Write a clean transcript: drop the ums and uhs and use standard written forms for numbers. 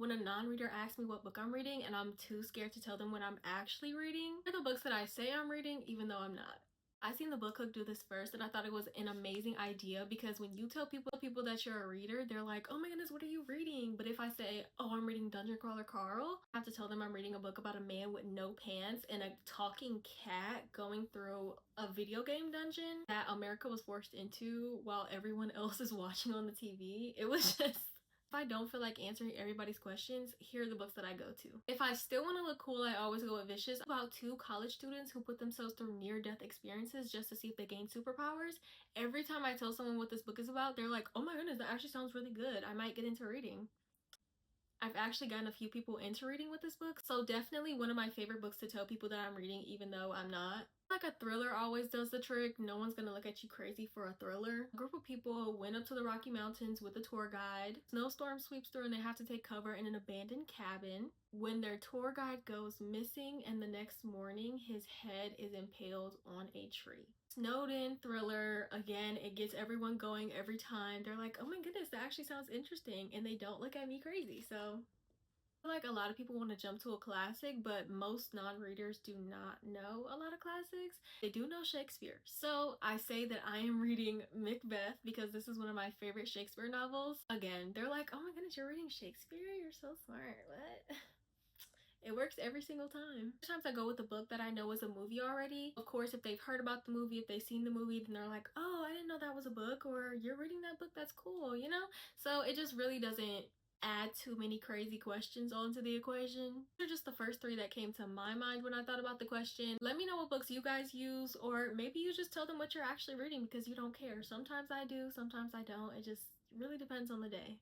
when a non-reader asks me what book I'm reading and I'm too scared to tell them what I'm actually reading. They're the books that I say I'm reading even though I'm not. I seen the book club do this first and I thought it was an amazing idea because when you tell people that you're a reader, they're like, oh my goodness, what are you reading? But if I say, oh, I'm reading Dungeon Crawler Carl, I have to tell them I'm reading a book about a man with no pants and a talking cat going through a video game dungeon that America was forced into while everyone else is watching on the TV. It was just... If I don't feel like answering everybody's questions, here are the books that I go to. If I still want to look cool, I always go with Vicious, about two college students who put themselves through near-death experiences just to see if they gain superpowers. Every time I tell someone what this book is about, they're like, oh my goodness, that actually sounds really good. I might get into reading. I've actually gotten a few people into reading with this book, so definitely one of my favorite books to tell people that I'm reading even though I'm not. Like a thriller always does the trick. No one's gonna look at you crazy for a thriller. A group of people went up to the Rocky Mountains with a tour guide. Snowstorm sweeps through and they have to take cover in an abandoned cabin. When their tour guide goes missing and the next morning his head is impaled on a tree. Snowed in thriller. Again, it gets everyone going every time. They're like, oh my goodness, that actually sounds interesting, and they don't look at me crazy. So I feel like a lot of people want to jump to a classic, but most non-readers do not know a lot of classics. They do know Shakespeare. So I say that I am reading Macbeth because this is one of my favorite Shakespeare novels. Again, they're like, oh my goodness, you're reading Shakespeare? You're so smart. What? It works every single time. Sometimes I go with a book that I know is a movie already. Of course, if they've heard about the movie, if they've seen the movie, then they're like, oh, I didn't know that was a book, or you're reading that book, that's cool, you know? So it just really doesn't add too many crazy questions onto the equation. These are just the first three that came to my mind when I thought about the question. Let me know what books you guys use, or maybe you just tell them what you're actually reading because you don't care. Sometimes I do, sometimes I don't. It just really depends on the day.